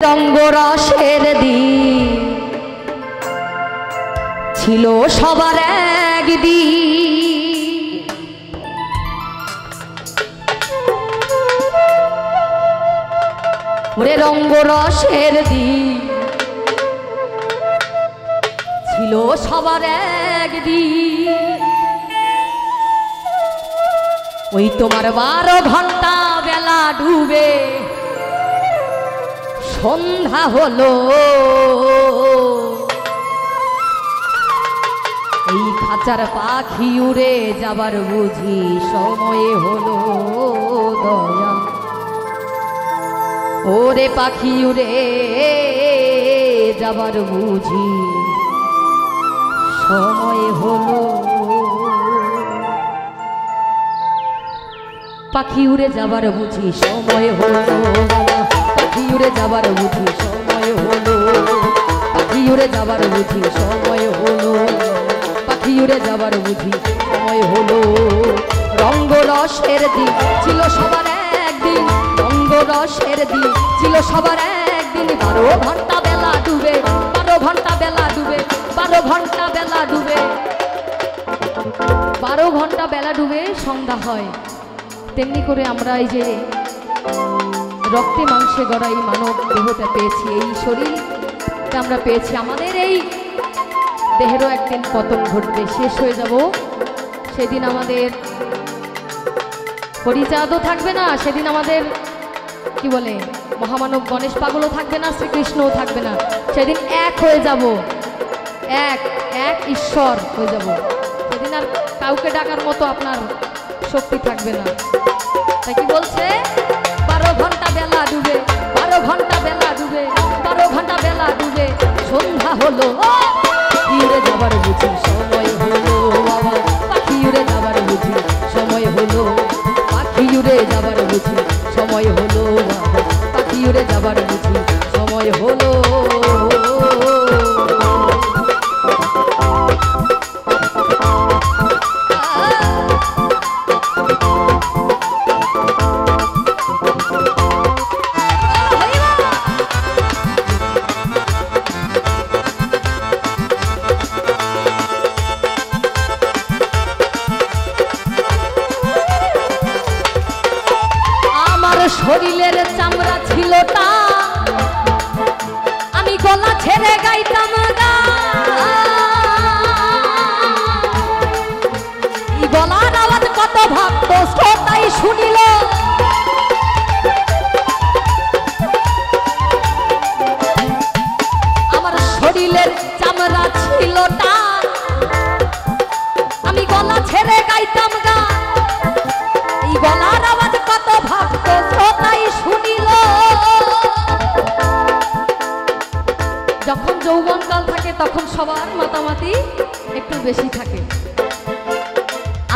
রঙ্গরসের দিন ছিল সবার একদিন, ওরে রঙ্গরসের দিন ছিল সবার একদিন। ওই তোমার 12 ঘন্টা বেলা ডুবে সন্ধ্যা হলো, এই খাঁচার পাখি উড়ে যাবার বুঝি সময় হলো দয়া। ওরে পাখি উড়ে যাবার বুঝি সময় হলো, পাখি উড়ে যাবার বুঝি সময় হলো, পাখি উড়ে যাবার বুঝি সময় হলো, পাখি উড়ে যাবার বুঝি সময় হলো, পাখি উড়ে যাবার বুঝি সময় হলো। রঙ্গরসের দিন ছিল সবার একদিন, রঙ্গরসের দিন ছিল সবার একদিন। 12 ঘন্টা বেলা ডুবে, 12 ঘন্টা বেলা ডুবে, 12 ঘন্টা বেলা ডুবে, 12 ঘন্টা বেলা ডুবে সন্ধ্যা হয়। তেমনি করে আমরা এই যে রক্তে মাংসে গড়া এই মানব দেহটা পেয়েছি, এই শরীরটা আমরা পেয়েছি, আমাদের এই দেহেরও একদিন পতন ঘটবে, শেষ হয়ে যাব। সেদিন আমাদের পরিচাদও থাকবে না, সেদিন আমাদের কি বলে মহামানব গণেশ পাগলও থাকবে না, শ্রীকৃষ্ণও থাকবে না। সেদিন এক হয়ে যাব, এক এক ঈশ্বর হয়ে যাব। সেদিন আর কাউকে ডাকার মতো আপনার শক্তি থাকবে না। তাই কি বলছে 12 ঘন্টা বেলা ডুবে, 12 ঘন্টা বেলা ডুবে, 12 ঘন্টা বেলা ডুবে সন্ধ্যা হলো, পাখি উড়ে যাবার বুঝি সময় হলো বাবা, পাখি উড়ে যাবার বুঝি সময় হলো, পাখি উড়ে যাবার বুঝি সময় হলো বাবা, পাখি উড়ে যাবার বুঝি সময় হলো। শরীরের চামড়া ছিল তা, আমি গলা ছেড়ে গাইতাম গান, গলার আওয়াজ কত ভক্ত শ্রোতাই শুনিল। আমার শরীরের চামড়া ছিল তা, আমি গলা ছেড়ে গাইতাম গান, এই গলার আওয়াজ কত ভক্ত শ্রোতাই শুনিল। যখন যৌবনকাল থাকে তখন সবার মাতামাতি একটু বেশি থাকে,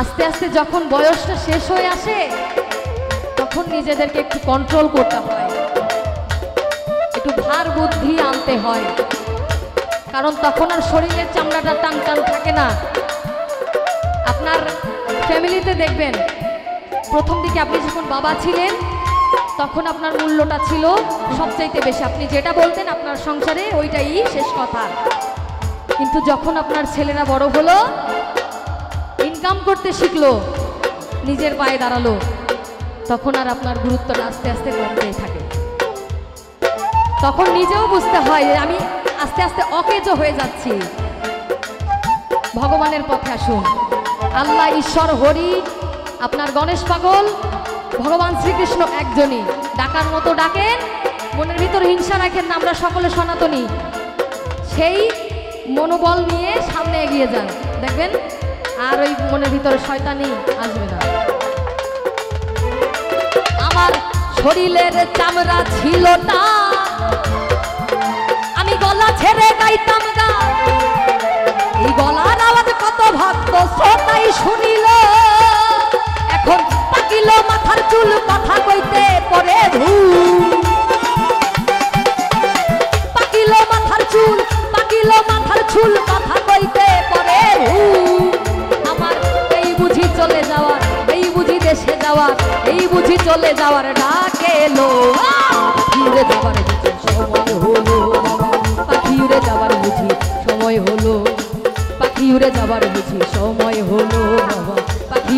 আস্তে আস্তে যখন বয়সটা শেষ হয়ে আসে তখন নিজেদেরকে একটু কন্ট্রোল করতে হয়, একটু ভার বুদ্ধি আনতে হয়, কারণ তখন আর শরীরের চামড়াটা টান টান থাকে না। আপনার ফ্যামিলিতে দেখবেন প্রথম দিকে আপনি যখন বাবা ছিলেন তখন আপনার মূল্যটা ছিল সবচাইতে বেশি, আপনি যেটা বলতেন আপনার সংসারে ওইটাই শেষ কথা। কিন্তু যখন আপনার ছেলেরা বড় হলো, ইনকাম করতে শিখলো, নিজের পায়ে দাঁড়ালো, তখন আর আপনার গুরুত্বটা আস্তে আস্তে কমতে থাকে। তখন নিজেও বুঝতে হয় যে আমি আস্তে আস্তে অকেজ হয়ে যাচ্ছি। ভগবানের পথে আসুন, আল্লাহ ঈশ্বর হরি আপনার গণেশ পাগল ভগবান শ্রীকৃষ্ণ একজনই, ডাকার মতো ডাকেন, মনের ভিতর হিংসা রাখেন না, আমরা সকলে সনাতনী, সেই মনোবল নিয়ে সামনে এগিয়ে যান, দেখবেন আর ওই মনের ভিতরে শয়তানি আসবে না। আমার শরীরের চামড়া ছিল তা, আমি গলা ছেড়ে গাইতাম গান, এই গলার আওয়াজ কত ভক্ত শ্রোতাই শুনিল। এখন পাকিল মাথার চুল কথা কইতে পরে ধূল, পাকিল মাথার চুল, পাকিল মাথার চুল কথা কইতে পরে ধূল। আমার এই বুঝি চলে যাওয়ার, এই বুঝি দেশে যাওয়ার, এই বুঝি চলে যাওয়ার ডাক এলো, ফিরে যাবার সময়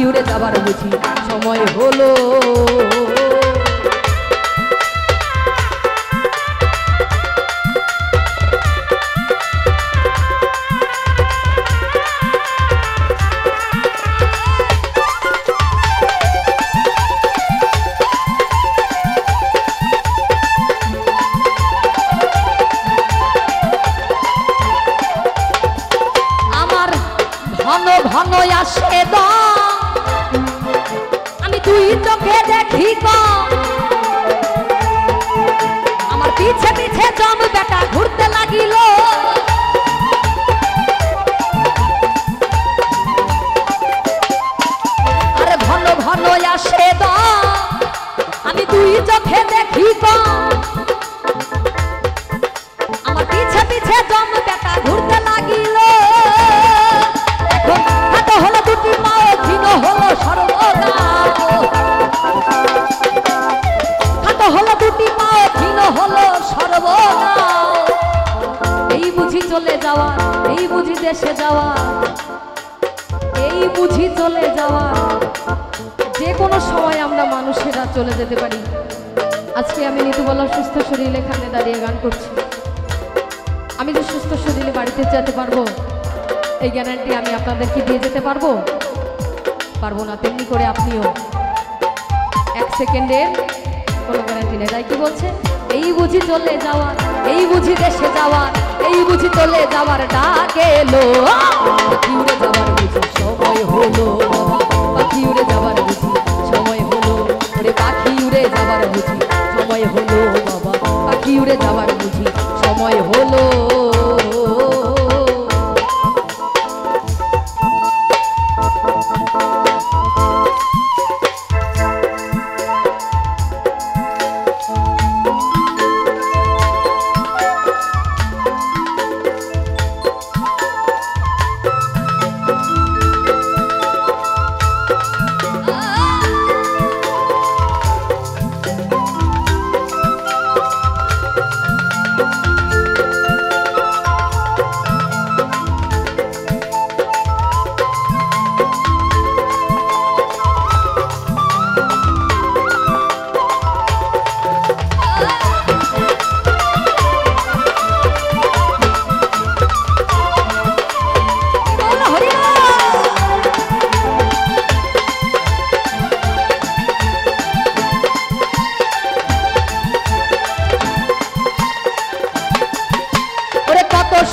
উড়ে যাবার বুঝি সময় হলো। ঘন ঘন আসে আমি দুই চোখে দেখি আমার পিছে পিছে জম বেটা ঘুরতে লাগিল। আরে ঘন ঘন আসে আমি দুই চোখে দেখি আমার পিছে পিছে জম বেটা ঘুরতে লাগিল। হলো দুটি মাও ক্ষীণ হলো সর্বদাও, হাতে হলো দুটি মাও ক্ষীণ হলো সর্বদাও। এই বুঝি চলে যাওয়া, এই বুঝি দেশে যাওয়া, এই বুঝি চলে যাওয়া। যে কোনো সময় আমরা মানুষেরা চলে যেতে পারি। আজকে আমি নিতুবালা সুস্থ শরীরে এখানে দাঁড়িয়ে গান করছি। আমি যে সুস্থ শরীরে বাড়িতে যেতে পারবো এই গ্যারান্টি আমি আপনাদেরকে দিয়ে যেতে পারবো না। তেমনি করে আপনিও 1 সেকেন্ডের কোনো গ্যারান্টি নেই। তাই কি বলছে, এই বুঝি চলে যাওয়া, এই বুঝি দেশে যাওয়া, এই বুঝি চলে যাওয়ার ডাক এলো। পাখি উড়ে যাওয়ার বুঝি সময় হলো, পাখি উড়ে যাওয়ার বুঝি সময় হলো। ওরে পাখি উড়ে যাওয়ার বুঝি সময় হলো বাবা, পাখি উড়ে যাওয়ার বুঝি সময় হলো।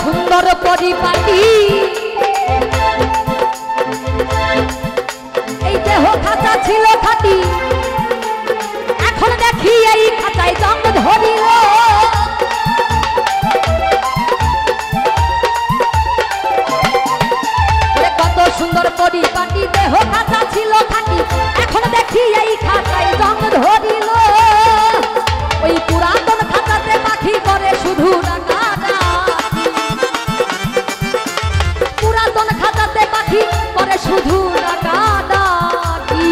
সুন্দর পরিপাটি এই দেহ খাঁচা ছিল খাঁটি, এখন দেখি এই খাঁচায় জং ধরিল। কত সুন্দর পরিপাটি দেহ খাঁচা ছিল খাঁটি, এখন দেখি এই খাঁচায় জং ধরিল। ওই পুরাতন খাঁচাতে পাখি করে শুধু ডাকা, করে শুধু ডাকাডাকি।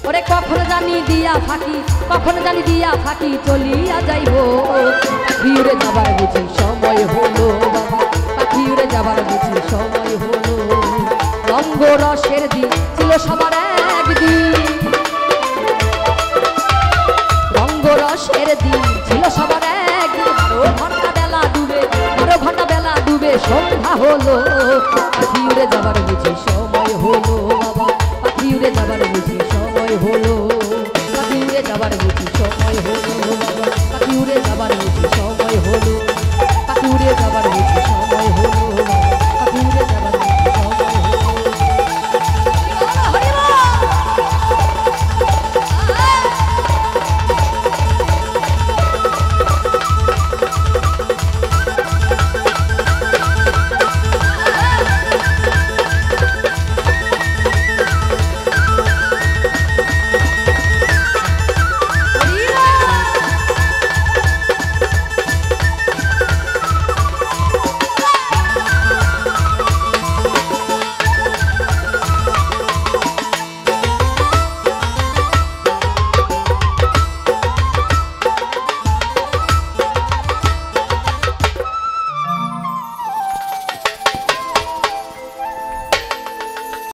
ওরে কখন জানি দিয়া ফাঁকি, কখন জানি দিয়া ফাঁকি চলিয়া যাইব। পাখি উড়ে যাবার বুঝি সময় হলো বাবা, পাখি উড়ে যাবার বুঝি সময় হলো। রঙ্গ রসের দিন ছিল সবার একদিন, রঙ্গ রসের দিন ছিল সবার একদিন। 12 ঘন্টা বেলা ডুবে, 12 ঘন্টা বেলা ডুবে সন্ধ্যা হলো। পাখি উড়ে যাবার বুঝি সময় হলো বাবা, পাখি উড়ে যাবার বুঝি সময় হলো, পাখি উড়ে যাবার বুঝি সময় হলো।